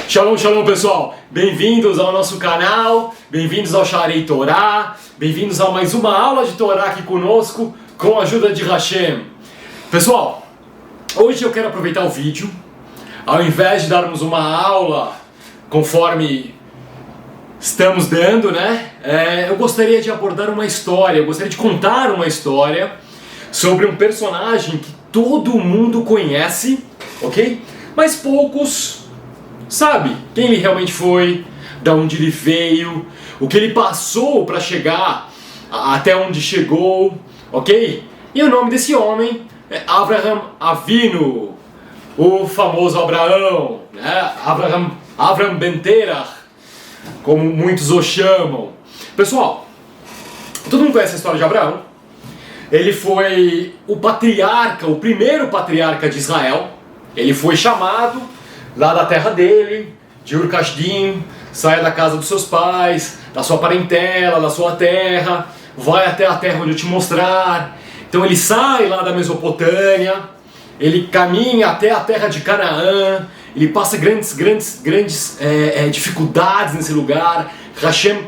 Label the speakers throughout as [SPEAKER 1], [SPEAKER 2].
[SPEAKER 1] Shalom, shalom pessoal, bem-vindos ao nosso canal, bem-vindos ao Sharei Torá, bem-vindos a mais uma aula de Torá aqui conosco, com a ajuda de Hashem. Pessoal, hoje eu quero aproveitar o vídeo, ao invés de darmos uma aula conforme estamos dando, né? Eu gostaria de abordar uma história, eu gostaria de contar uma história sobre um personagem que todo mundo conhece, ok? Mas poucos sabe quem ele realmente foi, da onde ele veio, o que ele passou para chegar até onde chegou, ok? E o nome desse homem é Avraham Avinu, o famoso Abraão, né? Avraham ben Terach, como muitos o chamam. Pessoal, todo mundo conhece a história de Abraão. Ele foi o patriarca, o primeiro patriarca de Israel. Ele foi chamado lá da terra dele, de Ur Kasdim, saia da casa dos seus pais, da sua parentela, da sua terra, vai até a terra onde eu te mostrar. Então ele sai lá da Mesopotâmia, ele caminha até a terra de Canaã, ele passa grandes dificuldades nesse lugar. Hashem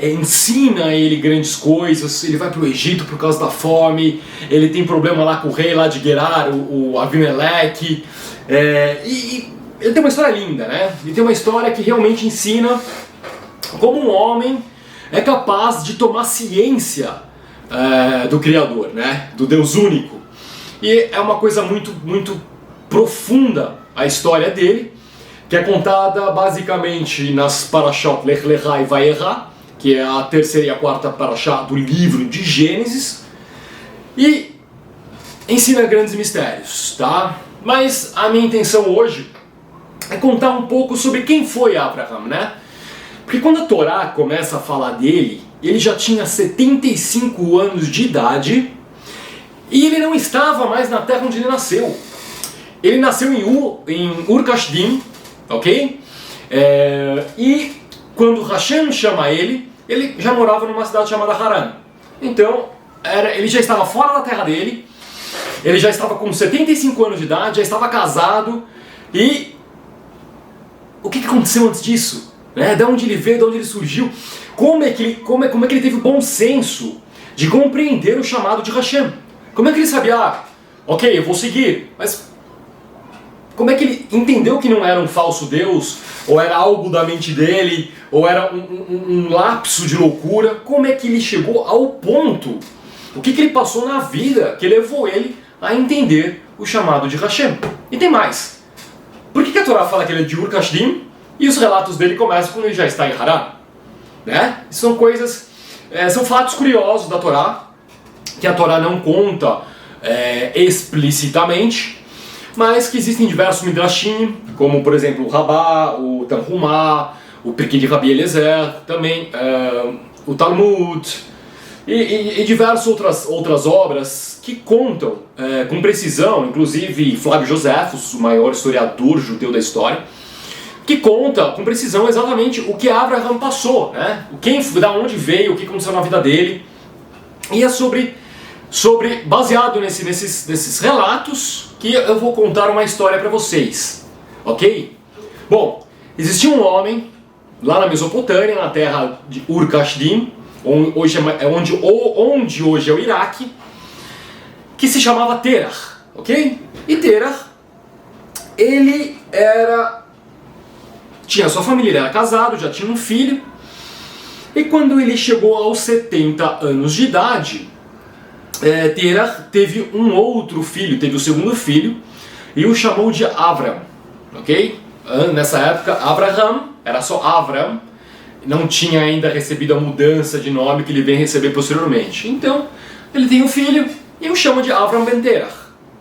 [SPEAKER 1] ensina a ele grandes coisas. Ele vai para o Egito por causa da fome, ele tem problema lá com o rei lá de Gerar, o Abimeleque, ele tem uma história linda, né? Ele tem uma história que realmente ensina como um homem é capaz de tomar ciência do Criador, né? Do Deus único. E é uma coisa muito profunda a história dele, que é contada basicamente nas Parashot Lech Lecha e Vayera, que é a terceira e a quarta Parashá do livro de Gênesis, e ensina grandes mistérios, tá? Mas a minha intenção hoje é contar um pouco sobre quem foi Abraham, né? Porque quando a Torá começa a falar dele, ele já tinha 75 anos de idade e ele não estava mais na terra onde ele nasceu. Ele nasceu em Ur Kasdim, ok? E quando Hashem chama ele já morava numa cidade chamada Haran. Então, ele já estava fora da terra dele, ele já estava com 75 anos de idade, já estava casado. E o que aconteceu antes disso? De onde ele veio, de onde ele surgiu? Como é que ele teve o bom senso de compreender o chamado de Hashem? Como é que ele sabia, ok, eu vou seguir, mas como é que ele entendeu que não era um falso Deus, ou era algo da mente dele, ou era um lapso de loucura? Como é que ele chegou ao ponto? O que ele passou na vida que levou ele a entender o chamado de Hashem? E tem mais. Por que a Torá fala que ele é de Ur Kasdim e os relatos dele começam quando ele já está em Haran? Né? São coisas, são fatos curiosos da Torá, que a Torá não conta explicitamente, mas que existem diversos midrashim, como por exemplo o Rabá, o Tanhumá, o Pirkei de Rabi Eliezer, também o Talmud e diversas outras obras que contam com precisão, inclusive Flávio Joséfos, o maior historiador judeu da história, que conta com precisão exatamente o que Abraham passou, né? Da onde veio, o que aconteceu na vida dele. E é baseado nesses relatos que eu vou contar uma história para vocês, ok? Bom, existia um homem lá na Mesopotâmia, na terra de Ur Kasdim, onde hoje é o Iraque, que se chamava Terach, ok? E Terach, ele tinha sua família, ele era casado, já tinha um filho, e quando ele chegou aos 70 anos de idade, Terach teve um outro filho, teve o segundo filho, e o chamou de Avram, ok? Nessa época, Abraham era só Avram, não tinha ainda recebido a mudança de nome que ele vem receber posteriormente. Então, ele tem um filho e o chama de Avraham ben Terach,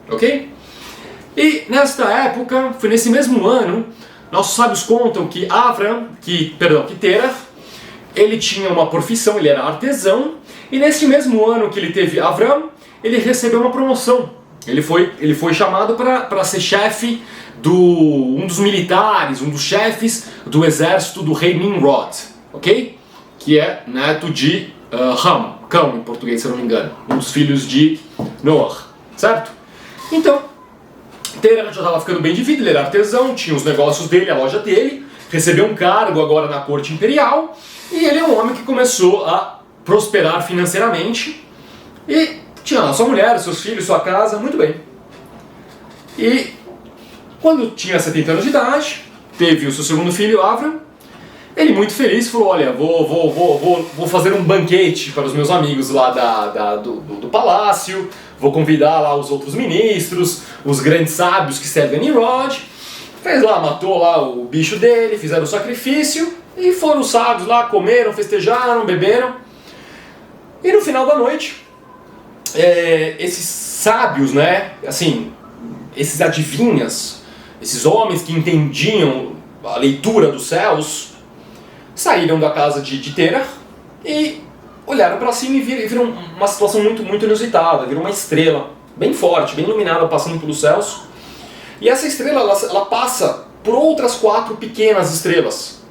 [SPEAKER 1] ok? E nesta época, foi nesse mesmo ano, nossos sábios contam que Terach, ele tinha uma profissão, ele era artesão, e nesse mesmo ano que ele teve Avram, ele recebeu uma promoção. Ele foi chamado para ser chefe um dos militares, um dos chefes do exército do rei Nimrod, ok? Que é neto de Cão em português, se eu não me engano, um dos filhos de Noah, certo? Então, Terah já estava ficando bem de vida, ele era artesão, tinha os negócios dele, a loja dele, recebeu um cargo agora na corte imperial, e ele é um homem que começou a prosperar financeiramente, e tinha lá sua mulher, seus filhos, sua casa, muito bem. E quando tinha 70 anos de idade, teve o seu segundo filho, Avram. Ele muito feliz falou, olha, vou fazer um banquete para os meus amigos lá do palácio, vou convidar lá os outros ministros, os grandes sábios que servem a Nimrod. Fez lá, matou lá o bicho dele, fizeram o sacrifício, e foram os sábios lá, comeram, festejaram, beberam. E no final da noite, esses sábios, né, assim, esses adivinhas, esses homens que entendiam a leitura dos céus, saíram da casa de Terah e olharam para cima e viram uma situação muito, muito inusitada. Viram uma estrela bem forte, bem iluminada, passando pelos céus. E essa estrela, ela passa por outras 4 pequenas estrelas.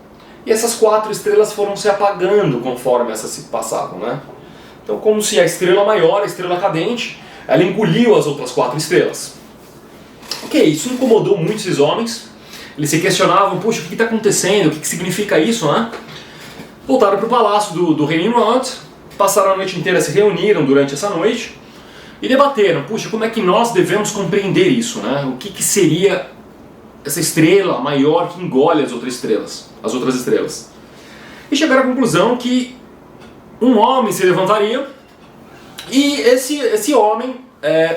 [SPEAKER 1] E essas 4 estrelas foram se apagando conforme essas se passavam, né? Então, como se a estrela maior, a estrela cadente, ela engoliu as outras 4 estrelas. Ok, isso incomodou muito esses homens. Eles se questionavam, puxa, o que está acontecendo? O que significa isso, né? Voltaram para o palácio do rei Nimrod, passaram a noite inteira, se reuniram durante essa noite e debateram, puxa, como é que nós devemos compreender isso, né? O que seria essa estrela maior que engole as outras estrelas? E chegaram à conclusão que um homem se levantaria e esse homem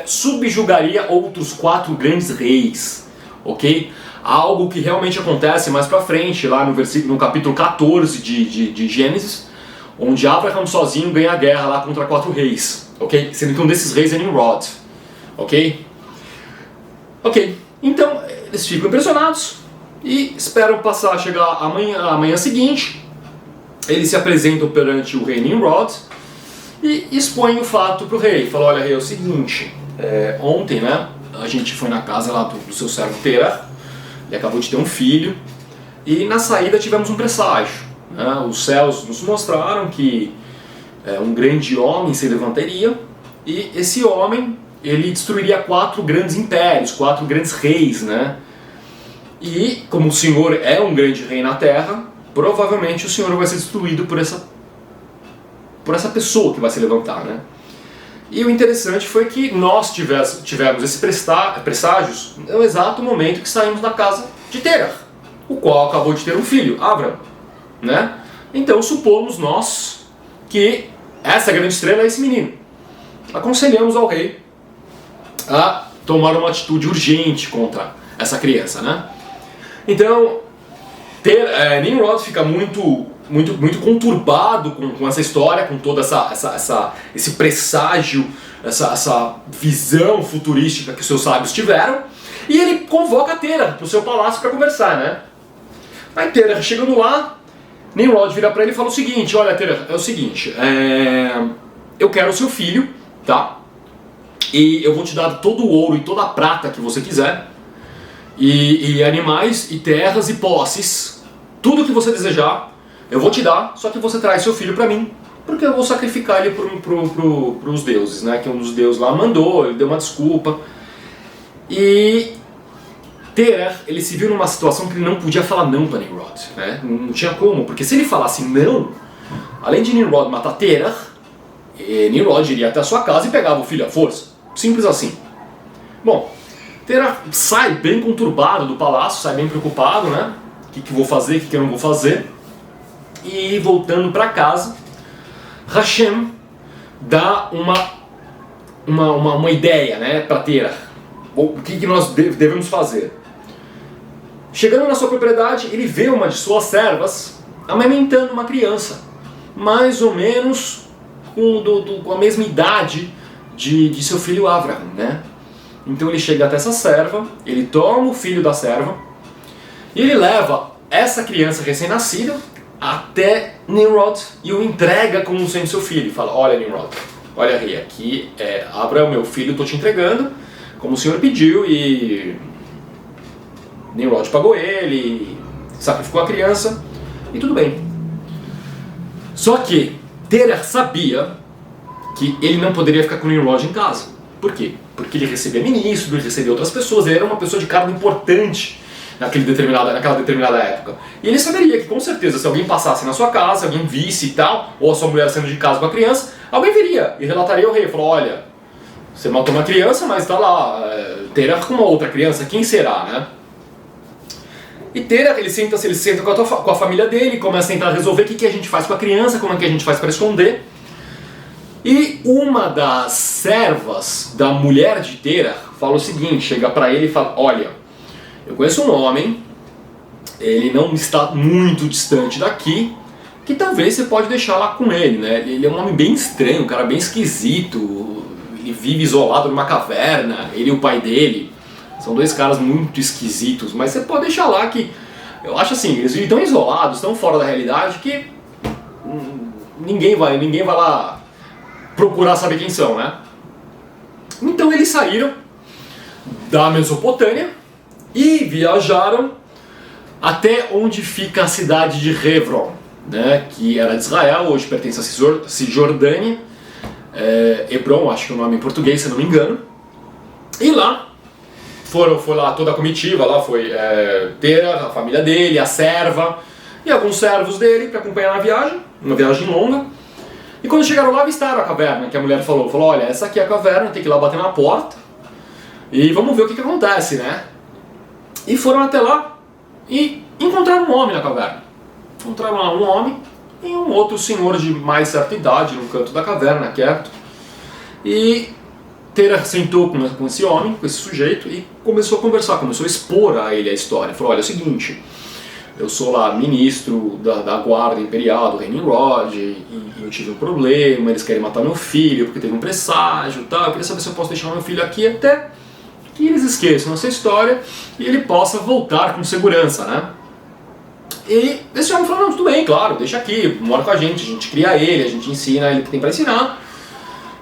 [SPEAKER 1] subjugaria outros 4 grandes reis, ok? Algo que realmente acontece mais pra frente, lá no capítulo 14 de Gênesis, onde Abraham sozinho ganha a guerra lá contra 4 reis, ok? Sendo que um desses reis é Nimrod, ok? Ok, então eles ficam impressionados e esperam chegar a manhã seguinte. Eles se apresentam perante o rei Nimrod e expõem o fato pro rei. Falam, olha rei, é o seguinte, ontem, né, a gente foi na casa lá do seu servo Terah. Ele acabou de ter um filho, e na saída tivemos um presságio, né? Os céus nos mostraram que um grande homem se levantaria, e esse homem, ele destruiria 4 grandes impérios, 4 grandes reis, né? E como o Senhor é um grande rei na terra, provavelmente o Senhor vai ser destruído por essa pessoa que vai se levantar, né? E o interessante foi que nós tivemos esses presságios no exato momento que saímos da casa de Terah, o qual acabou de ter um filho, Avram, né? Então supomos nós que essa grande estrela é esse menino. Aconselhamos ao rei a tomar uma atitude urgente contra essa criança, né? Então, Nimrod fica muito conturbado com essa história, com toda esse presságio, essa visão futurística que os seus sábios tiveram, e ele convoca Terah para o seu palácio para conversar, né? Aí Terah, chegando lá, Nimrod vira para ele e fala o seguinte, olha Terah, é o seguinte, eu quero o seu filho, tá? E eu vou te dar todo o ouro e toda a prata que você quiser, e animais, e terras, e posses, tudo que você desejar, eu vou te dar, só que você traz seu filho pra mim, porque eu vou sacrificar ele pros deuses, né? Que um dos deuses lá mandou, ele deu uma desculpa. E Terah, ele se viu numa situação que ele não podia falar não pra Nimrod, né? Não tinha como, porque se ele falasse não, além de Nimrod matar Terah, Nimrod iria até a sua casa e pegava o filho à força. Simples assim. Bom, Terah sai bem conturbado do palácio, sai bem preocupado, né? O que eu vou fazer, o que eu não vou fazer. E voltando para casa, Hashem dá uma ideia, né, para Terah. O que nós devemos fazer? Chegando na sua propriedade, ele vê uma de suas servas amamentando uma criança, mais ou menos com a mesma idade de seu filho Avraham, né? Então ele chega até essa serva, ele toma o filho da serva e ele leva essa criança recém-nascida até Nimrod e o entrega como sendo seu filho. Fala, olha Nimrod, olha rei, aqui é Abraão, meu filho, estou te entregando, como o senhor pediu, e Nimrod pagou ele, sacrificou a criança, e tudo bem. Só que Terah sabia que ele não poderia ficar com Nimrod em casa. Por quê? porque ele recebia ministro, ele recebia outras pessoas, ele era uma pessoa de cargo importante naquela determinada época. E ele saberia que com certeza se alguém passasse na sua casa, alguém visse e tal, ou a sua mulher saindo de casa com a criança, alguém viria e relataria ao rei, falou, olha, você matou uma criança, mas está lá, Terah com uma outra criança, quem será, né? E Terah, ele senta com a família dele, começa a tentar resolver o que a gente faz com a criança, como é que a gente faz para esconder. E uma das servas da mulher de Terah fala o seguinte, chega para ele e fala, olha, eu conheço um homem, ele não está muito distante daqui, que talvez você pode deixar lá com ele, né? Ele é um homem bem estranho, um cara bem esquisito, ele vive isolado numa caverna, ele e o pai dele, são dois caras muito esquisitos, mas você pode deixar lá que, eu acho assim, eles vivem tão isolados, tão fora da realidade que ninguém vai lá procurar saber quem são, né? Então eles saíram da Mesopotâmia e viajaram até onde fica a cidade de Hebron, né? Que era de Israel, hoje pertence à Cisjordânia. Hebron, acho que é o nome em português, se eu não me engano. E lá, foi lá toda a comitiva, lá foi Terah, a família dele, a serva e alguns servos dele para acompanhar na viagem, uma viagem longa. E quando chegaram lá, avistaram a caverna, que a mulher falou, olha, essa aqui é a caverna, tem que ir lá bater na porta e vamos ver o que acontece, né? E foram até lá e encontraram um homem na caverna. Encontraram lá um homem e um outro senhor de mais certa idade no canto da caverna, quieto. E Terah sentou com esse homem, com esse sujeito, e começou a conversar, começou a expor a ele a história. Falou, olha, é o seguinte, eu sou lá ministro da guarda imperial do Reino Nimrod, e eu tive um problema, eles querem matar meu filho porque teve um presságio e tal, eu queria saber se eu posso deixar meu filho aqui até que eles esqueçam essa história e ele possa voltar com segurança, né? E esse homem falou, não, tudo bem, claro, deixa aqui, mora com a gente cria ele, a gente ensina ele o que tem para ensinar.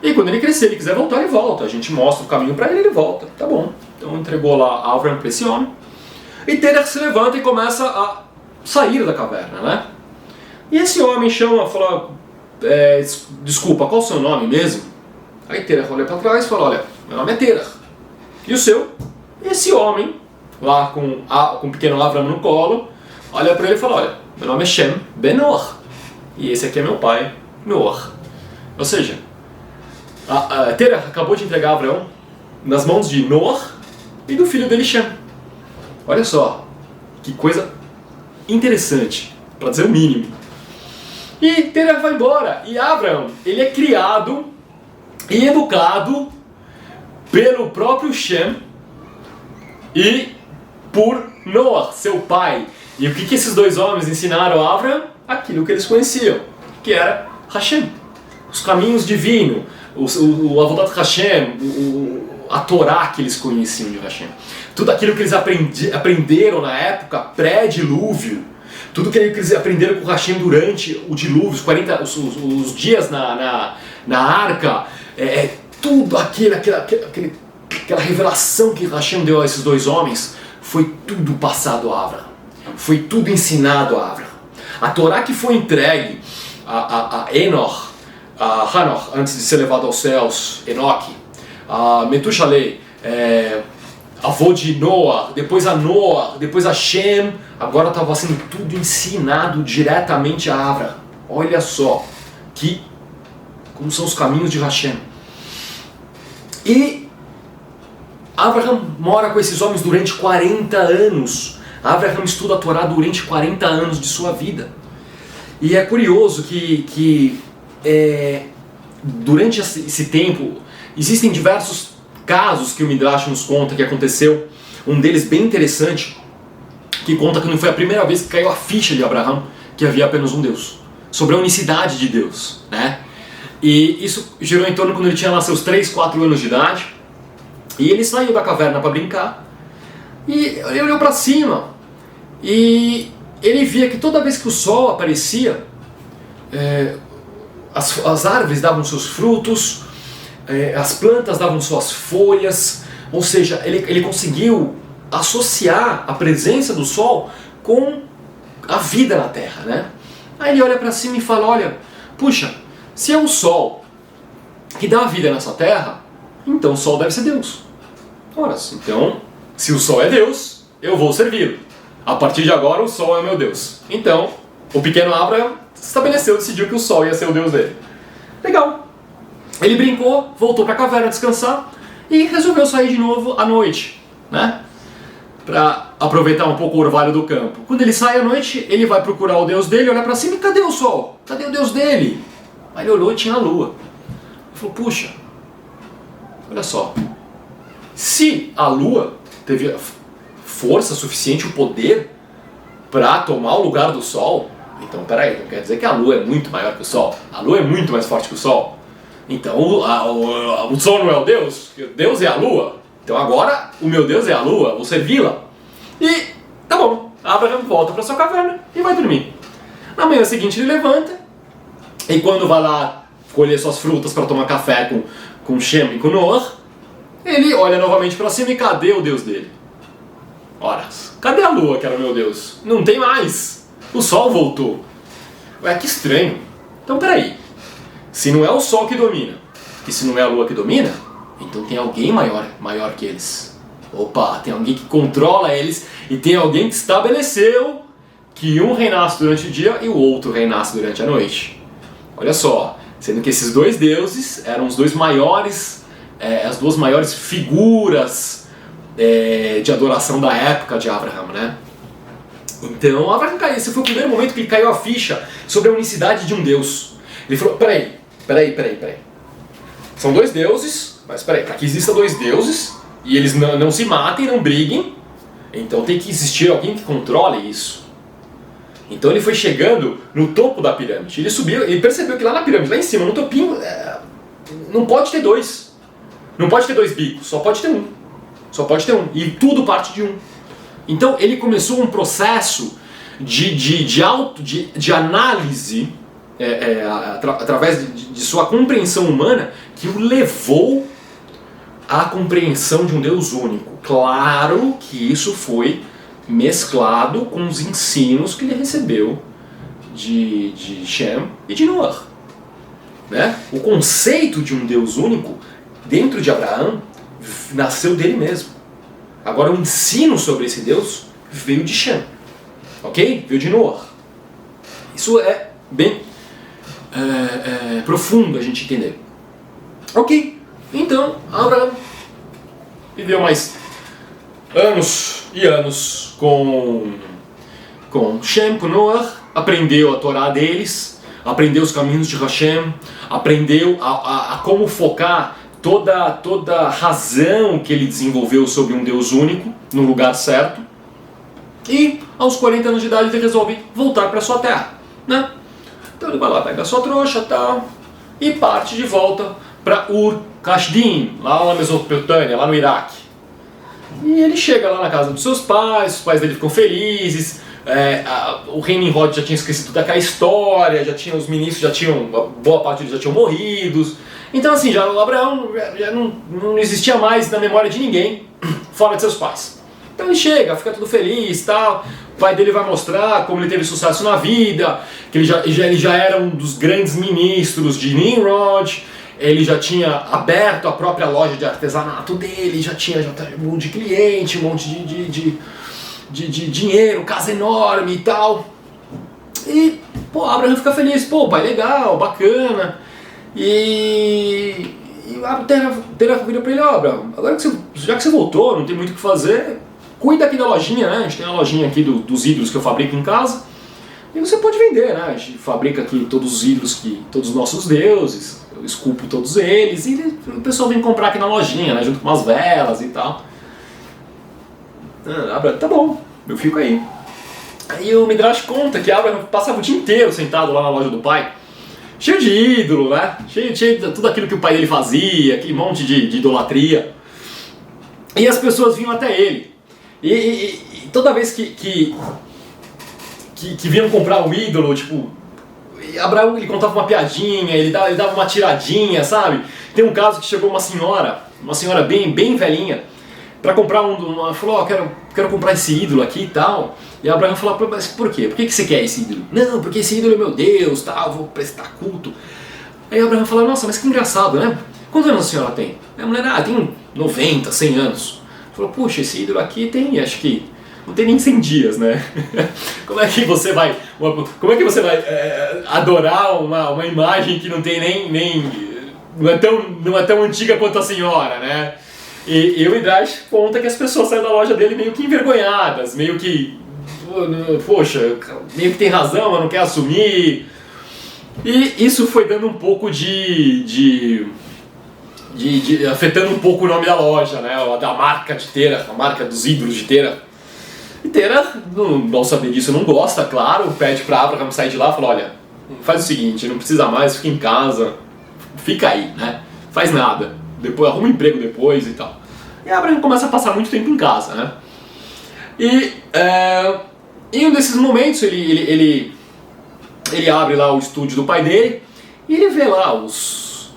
[SPEAKER 1] E quando ele crescer, ele quiser voltar, ele volta. A gente mostra o caminho para ele, ele volta. Tá bom. Então entregou lá Avram para esse homem. E Terah se levanta e começa a sair da caverna, né? E esse homem chama, fala, desculpa, qual o seu nome mesmo? Aí Terah olha para trás e fala, olha, meu nome é Terah. E o seu? E esse homem, lá com o pequeno Avram no colo, olha para ele e fala, olha, meu nome é Shem Ben Noach. E esse aqui é meu pai, Noach. Ou seja, Terah acabou de entregar Abraão nas mãos de Noach e do filho dele Shem. Olha só, que coisa interessante, para dizer o mínimo. E Terah vai embora, e Abraão, ele é criado e educado pelo próprio Shem e por Noach, seu pai. E o que esses dois homens ensinaram a Abraão? Aquilo que eles conheciam, que era Hashem, os caminhos divinos, o Avodat Hashem, a Torá que eles conheciam de Hashem. Tudo aquilo que eles aprenderam na época pré-dilúvio, tudo que eles aprenderam com Hashem durante o dilúvio, os dias na arca, tudo aquela revelação que Hashem deu a esses dois homens, foi tudo passado a Abraão. Foi tudo ensinado a Abraão. A Torá que foi entregue a Enoch, a Hanoch, antes de ser levado aos céus, Enoque, a Metushalei, avô de Noah, depois a Noah, depois a Shem, agora estava sendo tudo ensinado diretamente a Abraão. Olha só, como são os caminhos de Hashem. E Abraão mora com esses homens durante 40 anos. Abraão estuda a Torá durante 40 anos de sua vida. E é curioso que durante esse tempo existem diversos casos que o Midrash nos conta que aconteceu. Um deles bem interessante, que conta que não foi a primeira vez que caiu a ficha de Abraão que havia apenas um Deus, sobre a unicidade de Deus, né? E isso girou em torno quando ele tinha lá seus 3, 4 anos de idade, e ele saiu da caverna para brincar, e ele olhou para cima, e ele via que toda vez que o sol aparecia, as árvores davam seus frutos, as plantas davam suas folhas, ou seja, ele conseguiu associar a presença do sol com a vida na terra, né? Aí ele olha para cima e fala, olha, puxa, se é o sol que dá a vida nessa terra, então o sol deve ser Deus. Ora, então, se o sol é Deus, eu vou servi-lo. A partir de agora, o sol é o meu Deus. Então, o pequeno Abraham estabeleceu, decidiu que o sol ia ser o Deus dele. Legal. Ele brincou, voltou para a caverna descansar e resolveu sair de novo à noite, né? Para aproveitar um pouco o orvalho do campo. Quando ele sai à noite, ele vai procurar o Deus dele, olha para cima e cadê o sol? Cadê o Deus dele? Aí ele olhou e tinha a lua. Ele falou, puxa, olha só, se a lua teve força suficiente, o poder para tomar o lugar do sol, então peraí, então quer dizer que a lua é muito maior que o sol? A lua é muito mais forte que o sol? Então o sol não é o Deus? Deus é a lua? Então agora o meu Deus é a lua, vou servi-la. E tá bom, Abraham volta para sua caverna e vai dormir. Na manhã seguinte ele levanta e quando vai lá colher suas frutas para tomar café com Shem e com Noah, ele olha novamente para cima e cadê o Deus dele? Ora, cadê a lua que era o meu Deus? Não tem mais. O sol voltou. Ué, que estranho. Então peraí, se não é o sol que domina e se não é a lua que domina, então tem alguém maior que eles. Opa, tem alguém que controla eles e tem alguém que estabeleceu que um reinasse durante o dia e o outro reinasse durante a noite. Olha só, sendo que esses dois deuses eram os dois maiores, as duas maiores figuras de adoração da época de Abraham, né? Então Abraham caiu, esse foi o primeiro momento que ele caiu a ficha sobre a unicidade de um Deus. Ele falou, peraí. São dois deuses, mas peraí, para que existam dois deuses e eles não se matem, não briguem, então tem que existir alguém que controle isso. Então ele foi chegando no topo da pirâmide, ele subiu, ele percebeu que lá na pirâmide, lá em cima, no topinho, não pode ter dois. Não pode ter dois bicos, só pode ter um. Só pode ter um, e tudo parte de um. Então ele começou um processo de análise através de sua compreensão humana que o levou à compreensão de um Deus único. Claro que isso foi mesclado com os ensinos que ele recebeu de Shem e de Noah, né? O conceito de um Deus único dentro de Abraão nasceu dele mesmo. Agora o ensino sobre esse Deus veio de Shem, ok? Veio de Noah. Isso é bem profundo a gente entender. Ok, então Abraão viveu mais anos e anos com Shem, com Noah, aprendeu a Torá deles, aprendeu os caminhos de Hashem, aprendeu a como focar toda a razão que ele desenvolveu sobre um Deus único, no lugar certo, e aos 40 anos de idade ele resolve voltar para sua terra, né? Então ele vai lá, pega a sua trouxa e tal, e parte de volta para Ur-Kasdim, lá na Mesopotâmia, lá no Iraque. E ele chega lá na casa dos seus pais, os pais dele ficam felizes, o rei Nimrod já tinha esquecido daquela história, os ministros boa parte deles já tinham morrido. Então assim, já o Abraão já não existia mais na memória de ninguém, fora de seus pais. Então ele chega, fica tudo feliz e tal, o pai dele vai mostrar como ele teve sucesso na vida, que ele já era um dos grandes ministros de Nimrod, ele já tinha aberto a própria loja de artesanato dele, já tinha um monte de cliente, um monte de dinheiro, casa enorme e tal. E, Abraão fica feliz, pai, legal, bacana. E a Terra vira pra ele, Abraão, agora já que você voltou, não tem muito o que fazer, cuida aqui da lojinha, né? A gente tem uma lojinha aqui dos ídolos que eu fabrico em casa, e você pode vender, né? A gente fabrica aqui todos os ídolos, todos os nossos deuses, eu esculpo todos eles, e o pessoal vem comprar aqui na lojinha, né? Junto com umas velas e tal. Abraão, tá bom, eu fico aí. Aí o Midrash conta que Abraão passava o dia inteiro sentado lá na loja do pai, cheio de ídolo, né? Cheio de tudo aquilo que o pai dele fazia, aquele monte de idolatria. E as pessoas vinham até ele. E toda vez que vinham comprar um ídolo, tipo, Abraão, ele contava uma piadinha, ele dava uma tiradinha, sabe? Tem um caso que chegou uma senhora bem velhinha, para comprar falou, quero comprar esse ídolo aqui e tal. E Abraão falou, mas por quê? Por que você quer esse ídolo? Não, porque esse ídolo é meu Deus, tal, vou prestar culto. Aí Abraão falou, nossa, mas que engraçado, né? quantos anos a senhora tem? A mulher, tem 90, 100 anos. Falou, puxa, esse ídolo aqui tem, acho que não tem nem 100 dias, né? Como é que você vai adorar uma imagem que não tem não é tão antiga quanto a senhora, né? E o Midrash conta que as pessoas saem da loja dele meio que envergonhadas, meio que, poxa, meio que tem razão, mas não quer assumir. E isso foi dando um pouco afetando um pouco o nome da loja, né? Da marca de Terach, a marca dos ídolos de Terach. E Terach, ao saber disso, não gosta, claro, pede para Abraham sair de lá e fala, olha, faz o seguinte, não precisa mais, fica em casa, fica aí, né? Faz nada, depois arruma um emprego depois e tal. E Abraham começa a passar muito tempo em casa, né? E em um desses momentos ele abre lá o estúdio do pai dele e ele vê lá os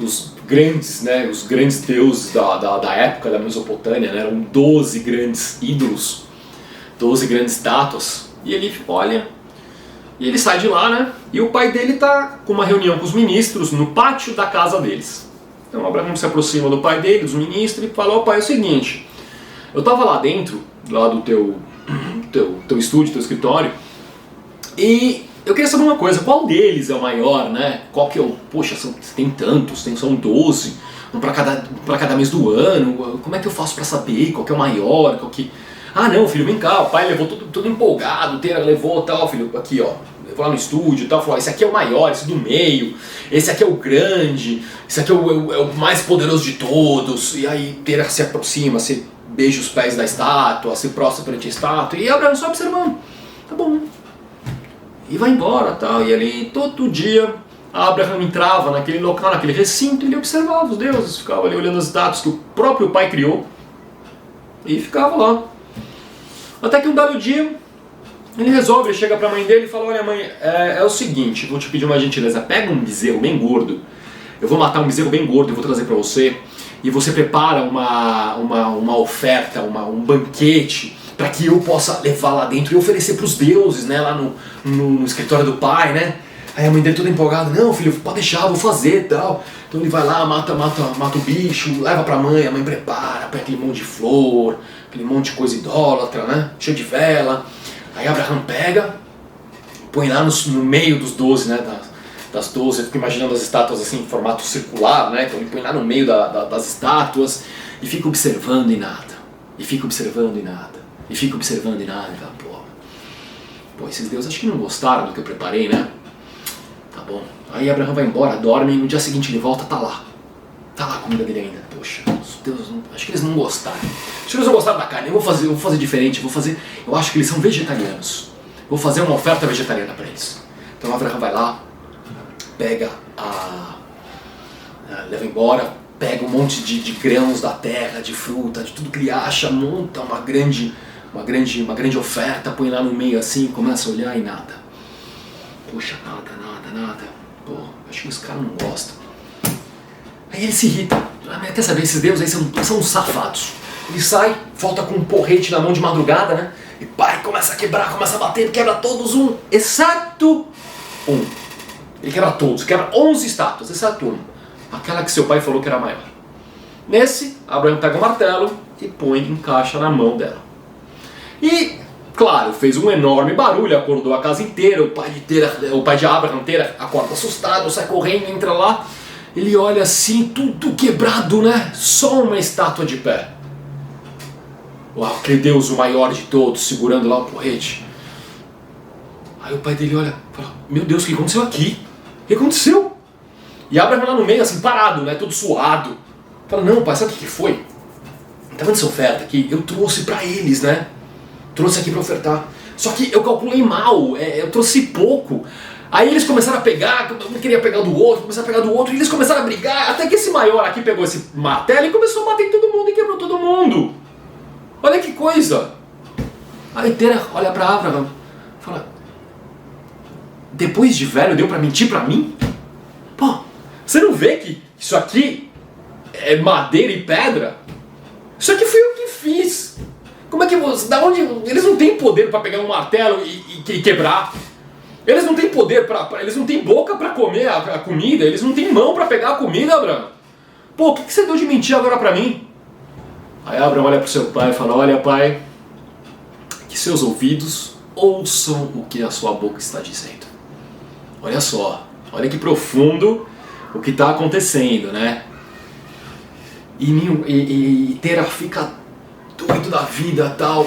[SPEAKER 1] grandes, né, os grandes deuses da época da Mesopotâmia, né? Eram 12 grandes ídolos, 12 grandes estátuas, e ele olha, e ele sai de lá, né, e o pai dele tá com uma reunião com os ministros no pátio da casa deles. Então Abraão se aproxima do pai dele, dos ministros, e fala, pai, é o seguinte, eu tava lá dentro, lá do teu estúdio, teu escritório, e eu queria saber uma coisa, qual deles é o maior, né, qual que é o, poxa, tem tantos, são 12, um para cada mês do ano, como é que eu faço para saber qual que é o maior, qual que... Ah não, filho, vem cá, o pai levou tudo empolgado, levou tal, filho, aqui ó, levou lá no estúdio e tal, falou, esse aqui é o maior, esse do meio, esse aqui é o grande, esse aqui é o mais poderoso de todos, e aí Tera se aproxima, se beija os pés da estátua, se prostra perante a estátua, e Abraão só observando, tá bom, e vai embora tal, e ali todo dia Abraão entrava naquele local, naquele recinto, e ele observava os deuses, ficava ali olhando as estátuas que o próprio pai criou, e ficava lá. Até que um dado dia, ele chega pra mãe dele e fala, olha mãe, é o seguinte, vou te pedir uma gentileza, pega um bezerro bem gordo, eu vou matar um bezerro bem gordo e vou trazer pra você, e você prepara uma oferta, um banquete, para que eu possa levar lá dentro e oferecer pros deuses, né, lá no escritório do pai, né. Aí a mãe dele toda empolgada, não filho, pode deixar, vou fazer e tal. Então ele vai lá, mata o bicho, leva pra mãe, a mãe prepara, põe aquele monte de flor, aquele monte de coisa idólatra, né, cheio de vela. Aí Abraão pega, põe lá no meio dos 12, né, das 12, eu fico imaginando as estátuas assim em formato circular, né, então ele põe lá no meio das estátuas e fica observando e nada, e fica observando e nada, e fica observando e nada, e fala, pô, esses deuses acho que não gostaram do que eu preparei, né? Tá bom. Aí Abraão vai embora, dorme, e no dia seguinte ele volta, tá lá a comida dele ainda. Poxa, os deuses, acho que eles não gostaram. Acho que eles não gostaram da carne, eu vou fazer diferente, eu acho que eles são vegetarianos. Vou fazer uma oferta vegetariana para eles. Então Abraão vai lá, pega leva embora, pega um monte de grãos da terra, de fruta, de tudo que ele acha, monta uma grande oferta, põe lá no meio assim, começa a olhar e nada. Puxa, nada. Pô, acho que os caras não gostam. Aí ele se irrita. Quer saber, esses deuses aí são uns safados. Ele sai, volta com um porrete na mão de madrugada, né? E pai, começa a quebrar, começa a bater, quebra todos exceto um. Ele quebra todos, quebra 11 estátuas, exceto uma. Aquela que seu pai falou que era maior. Nesse, Abraão pega o martelo e encaixa na mão dela. E, claro, fez um enorme barulho, acordou a casa inteira, o pai de Abraão acorda assustado, sai correndo, entra lá, ele olha assim, tudo quebrado, né? Só uma estátua de pé. Uau, aquele Deus o maior de todos, segurando lá o porrete. Aí o pai dele olha e fala, meu Deus, o que aconteceu aqui? O que aconteceu? E Abraão lá no meio, assim, parado, né? Todo suado. Fala, não pai, sabe o que foi? Tá vendo essa oferta aqui? Eu trouxe pra eles, né? Trouxe aqui pra ofertar. Só que eu calculei mal, eu trouxe pouco. Aí eles começaram a pegar, um queria pegar do outro, começaram a pegar do outro, e eles começaram a brigar, até que esse maior aqui pegou esse martelo e começou a bater em todo mundo e quebrou todo mundo. Olha que coisa. Aí Tera olha pra Abraão e fala, depois de velho deu pra mentir pra mim? Pô, você não vê que isso aqui é madeira e pedra? Isso aqui fui eu que fiz. Como é que você... Da onde... Eles não têm poder para pegar um martelo e quebrar. Eles não têm poder eles não têm boca para comer a comida. Eles não têm mão para pegar a comida, Abraão. Pô, o que você deu de mentir agora pra mim? Aí Abraão olha pro seu pai e fala, olha pai, que seus ouvidos ouçam o que a sua boca está dizendo. Olha só, olha que profundo o que está acontecendo, né? E Tera fica doido da vida e tal.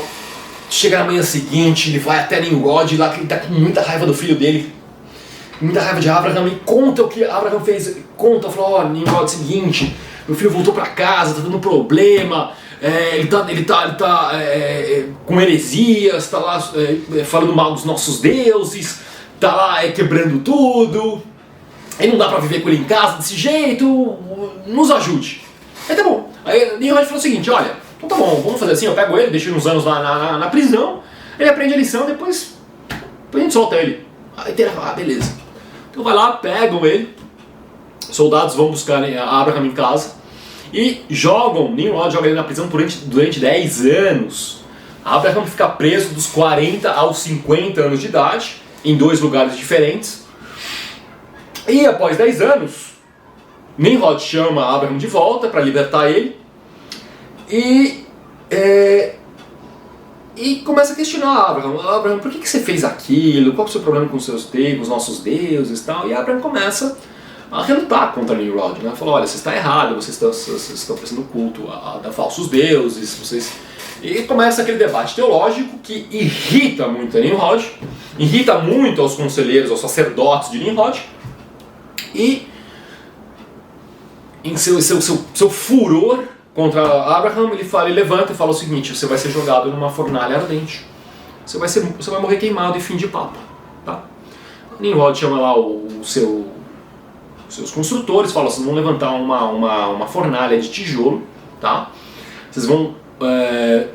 [SPEAKER 1] Chega na manhã seguinte, ele vai até Nimrod lá, que ele tá com muita raiva do filho dele, muita raiva de Abraham, e conta o que Abraham fez. Conta, falou, ó, Nimrod, é o seguinte, meu filho voltou pra casa, tá dando problema, ele tá com heresias, tá lá falando mal dos nossos deuses, tá lá quebrando tudo, e não dá pra viver com ele em casa desse jeito, nos ajude. Aí tá bom, aí Nimrod falou o seguinte, olha, então tá bom, vamos fazer assim, eu pego ele, deixo ele uns anos lá na prisão, ele aprende a lição, depois a gente solta ele. Aí Tera fala, beleza. Então vai lá, pegam ele, soldados vão buscar Abraham em casa, e Nimrod joga ele na prisão durante 10 anos. Abraham fica preso dos 40 aos 50 anos de idade, em 2 lugares diferentes. E após 10 anos, Nimrod chama Abraham de volta para libertar ele. E começa a questionar Abraham, por que você fez aquilo? Qual é o seu problema com os nossos deuses e tal? E Abraham começa a relutar contra Nimrod, né? Falou, olha, você está errado, vocês estão fazendo culto a falsos deuses, E começa aquele debate teológico que irrita muito a Nimrod, irrita muito aos conselheiros, aos sacerdotes de Nimrod, e em seu furor contra Abraham, ele levanta e fala o seguinte, você vai ser jogado numa fornalha ardente, você vai morrer queimado e fim de papo, tá? Nimrod chama lá seus construtores, fala, vocês vão levantar uma fornalha de tijolo, tá? Vocês vão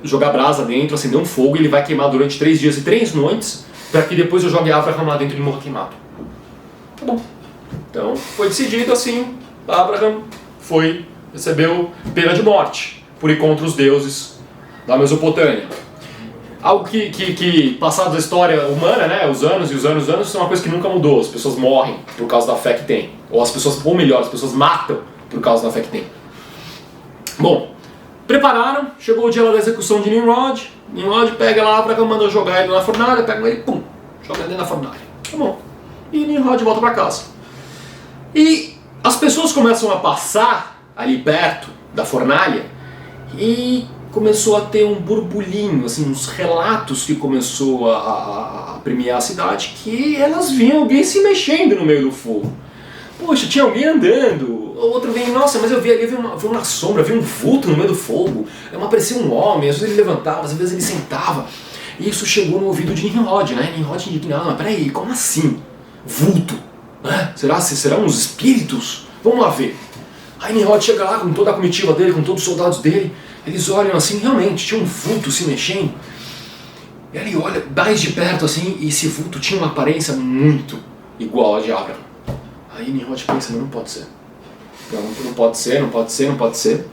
[SPEAKER 1] jogar brasa dentro, acender um fogo, e ele vai queimar durante 3 dias e 3 noites, para que depois eu jogue Abraham lá dentro e ele morra queimado. Tá bom. Então, foi decidido assim, Abraham recebeu pena de morte por ir contra os deuses da Mesopotâmia. Algo que passado da história humana, né, os anos, isso é uma coisa que nunca mudou. As pessoas morrem por causa da fé que tem. Ou melhor, as pessoas matam por causa da fé que tem. Bom, prepararam, chegou o dia da execução de Nimrod. Nimrod pega lá, Abraham manda jogar ele na fornalha, pega ele, pum, joga ele dentro da fornalha. Tá bom. E Nimrod volta para casa. E as pessoas começam a passar ali perto da fornalha e começou a ter um burburinho, assim, uns relatos que começou a premiar a cidade, que elas viam alguém se mexendo no meio do fogo. Poxa, tinha alguém andando. O outro vem, nossa, mas eu vi ali, vi uma sombra, vi um vulto no meio do fogo. Aparecia um homem, às vezes ele levantava, às vezes ele sentava. E isso chegou no ouvido de Nimrod, né? Nimrod indignado, mas peraí, como assim? Vulto? Será uns espíritos? Vamos lá ver. Aí Nimrod chega lá com toda a comitiva dele, com todos os soldados dele. Eles olham assim, realmente, tinha um vulto se mexendo. E ele olha mais de perto assim, e esse vulto tinha uma aparência muito igual a de Abraham. Aí Nimrod pensa, não pode ser. Não pode ser.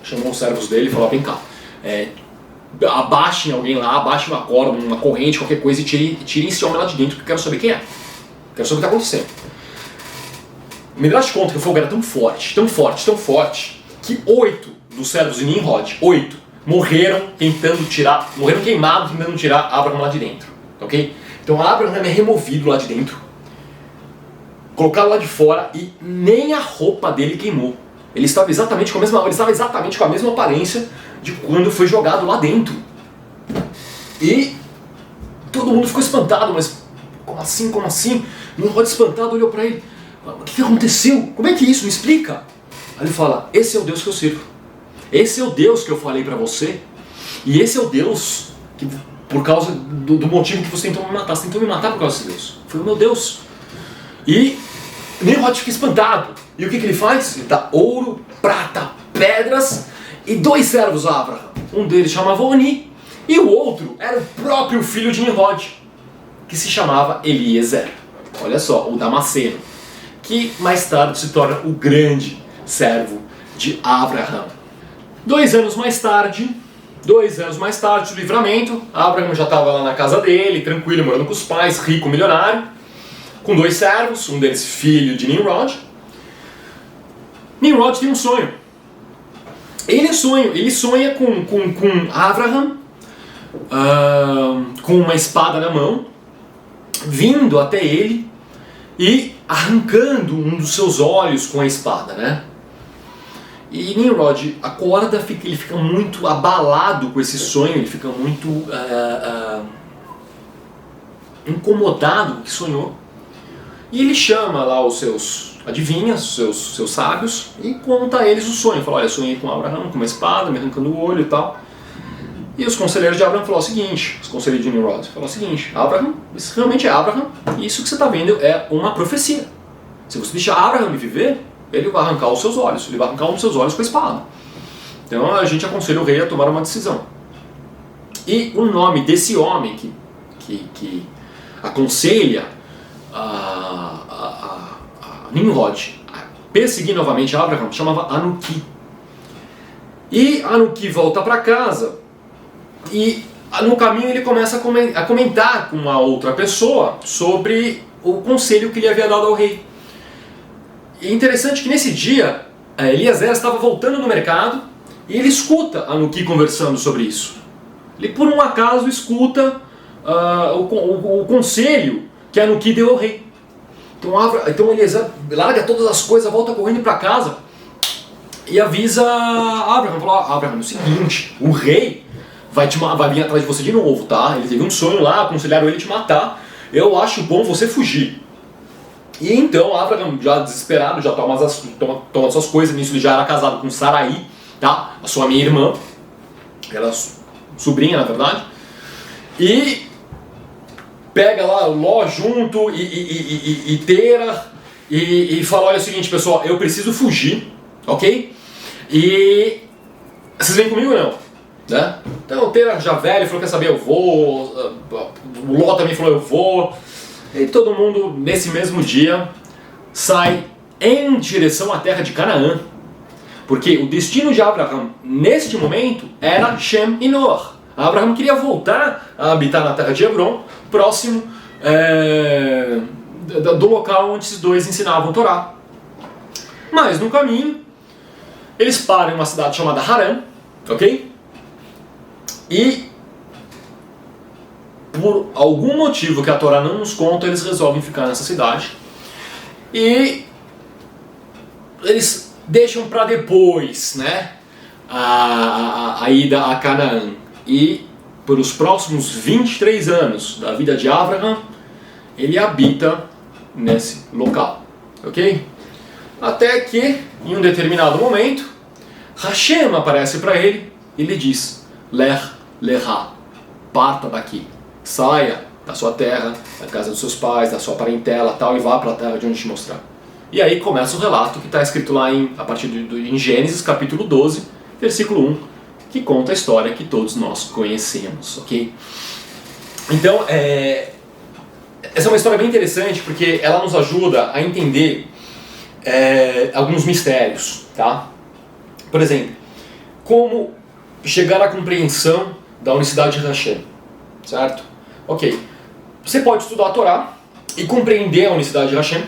[SPEAKER 1] Chamou os servos dele e falou, vem cá, abaixem alguém lá, abaixem uma corda, uma corrente, qualquer coisa, e tirem esse homem lá de dentro, que eu quero saber quem é. Quero saber o que está acontecendo. Me dá conta que o fogo era tão forte, que 8 dos servos de Nimrod, 8, morreram queimados tentando tirar Abraham lá de dentro, ok? Então Abraham é removido lá de dentro, colocado lá de fora, e nem a roupa dele queimou. Ele estava exatamente com a mesma aparência de quando foi jogado lá dentro. E todo mundo ficou espantado, mas como assim? Nimrod espantado olhou para ele, o que aconteceu? Como é que é isso? Me explica. Aí ele fala, esse é o Deus que eu sirvo. Esse é o Deus que eu falei para você. E esse é o Deus que, por causa do motivo que você tentou me matar. Você tentou me matar por causa desse Deus. Foi o meu Deus. E Nimrod fica espantado. E o que ele faz? Ele dá ouro, prata, pedras e 2 servos a Abraham. Um deles chamava Oni e o outro era o próprio filho de Nimrod, que se chamava Eliezer. Olha só, o Damasceno, que mais tarde se torna o grande servo de Abraham. 2 anos mais tarde, do livramento, Abraham já estava lá na casa dele, tranquilo, morando com os pais, rico, milionário, com 2 servos, um deles filho de Nimrod. Nimrod tem um sonho. Ele sonha com Abraham, com uma espada na mão, vindo até ele e arrancando um dos seus olhos com a espada, né? E Nimrod acorda, ele fica muito abalado com esse sonho, ele fica muito incomodado com o que sonhou. E ele chama lá os seus adivinhas, os seus sábios, e conta a eles o sonho. Fala, olha, eu sonhei com Abraham, com uma espada, me arrancando o olho e tal. E os conselheiros de Abraham falaram o seguinte, os conselheiros de Nimrod falaram o seguinte: Abraham, isso realmente é Abraham, e isso que você está vendo é uma profecia. Se você deixar Abraham viver, ele vai arrancar os seus olhos, ele vai arrancar um dos seus olhos com a espada. Então a gente aconselha o rei a tomar uma decisão. E o nome desse homem que aconselha a Nimrod a perseguir novamente Abraham chamava Anuki. E Anuki volta para casa e no caminho ele começa a comentar com uma outra pessoa sobre o conselho que ele havia dado ao rei. E é interessante que nesse dia Eliezer estava voltando do mercado e ele escuta Anuki conversando sobre isso. Ele por um acaso escuta o conselho que Anuki deu ao rei. Então Eliezer larga todas as coisas, volta correndo para casa e avisa Abraham. Falou: Abraham, é o seguinte, o rei vai vir atrás de você de novo, tá? Ele teve um sonho lá, aconselharam ele te matar. Eu acho bom você fugir. E então Abraham, já desesperado, já toma suas coisas. Nisso ele já era casado com Sarai, tá? A sua minha irmã, ela sobrinha na verdade. E pega lá Ló junto e Tera e fala: olha, é o seguinte, pessoal, eu preciso fugir, ok? E vocês vêm comigo ou não? Né? Então o Tera já velho falou: quer saber, eu vou. O Ló também falou: eu vou. E todo mundo nesse mesmo dia sai em direção à terra de Canaã, porque o destino de Abraham neste momento era Shem e Noah. Abraham queria voltar a habitar na terra de Hebron, próximo do local onde esses dois ensinavam a Torá. Mas no caminho eles param em uma cidade chamada Harã, ok? E por algum motivo que a Torá não nos conta, eles resolvem ficar nessa cidade. E eles deixam para depois, né, a ida a Canaã. E por os próximos 23 anos da vida de Abraham, ele habita nesse local, ok? Até que, em um determinado momento, Hashem aparece para ele e lhe diz: Lech Lecha, parta daqui, saia da sua terra, da casa dos seus pais, da sua parentela, tal, e vá para a terra de onde te mostrar. E aí começa o relato que está escrito lá em Gênesis capítulo 12, versículo 1, que conta a história que todos nós conhecemos, ok? Então, essa é uma história bem interessante porque ela nos ajuda a entender alguns mistérios, tá? Por exemplo, como chegar à compreensão da unicidade de Hashem, certo? Ok, você pode estudar a Torá e compreender a unicidade de Hashem,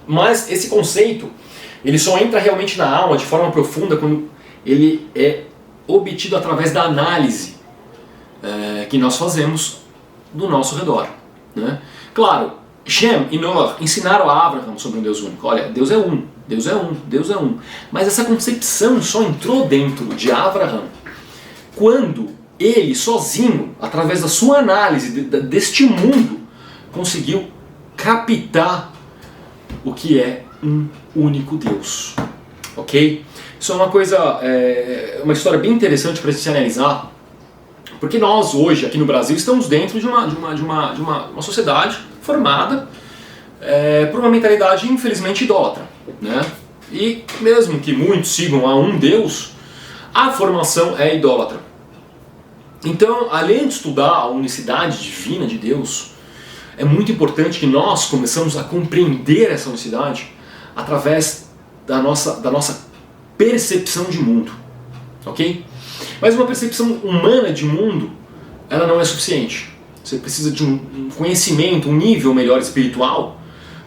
[SPEAKER 1] mas esse conceito ele só entra realmente na alma de forma profunda quando ele é obtido através da análise que nós fazemos do nosso redor, né? Claro, Shem e Noah ensinaram a Abraham sobre um Deus único. Olha, Deus é um, Deus é um, Deus é um. Mas essa concepção só entrou dentro de Abraham quando ele sozinho, através da sua análise deste mundo, conseguiu captar o que é um único Deus, ok? Isso é uma coisa, uma história bem interessante para se analisar, porque nós hoje aqui no Brasil estamos dentro de uma sociedade formada por uma mentalidade infelizmente idólatra, né? E mesmo que muitos sigam a um Deus, a formação é idólatra. Então, além de estudar a unicidade divina de Deus, é muito importante que nós começamos a compreender essa unicidade através da nossa percepção de mundo, ok? Mas uma percepção humana de mundo, ela não é suficiente. Você precisa de um conhecimento, um nível melhor espiritual,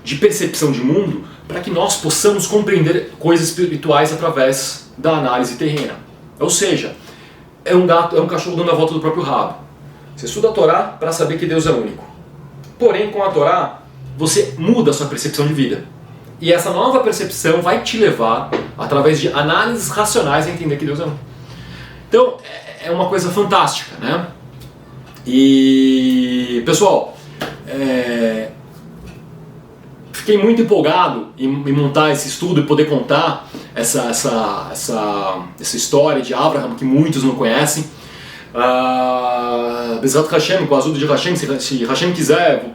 [SPEAKER 1] de percepção de mundo para que nós possamos compreender coisas espirituais através da análise terrena. Ou seja, é um cachorro dando a volta do próprio rabo. Você estuda a Torá para saber que Deus é único. Porém, com a Torá, você muda a sua percepção de vida. E essa nova percepção vai te levar, através de análises racionais, a entender que Deus é único. Então, é uma coisa fantástica, né? E, pessoal, fiquei muito empolgado em montar esse estudo e poder contar essa história de Abraham, que muitos não conhecem. Bezrat Hashem, com a ajuda de Hashem, se Hashem quiser, vou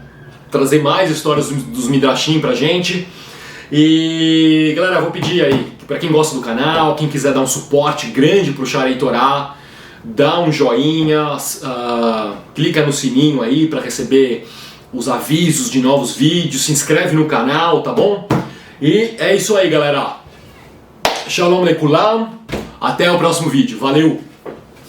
[SPEAKER 1] trazer mais histórias dos Midrashim pra gente. E galera, vou pedir aí, para quem gosta do canal, quem quiser dar um suporte grande pro Sharei Torá, dá um joinha, clica no sininho aí para receber os avisos de novos vídeos, se inscreve no canal, tá bom? E é isso aí, galera. Shalom lekulam, até o próximo vídeo, valeu!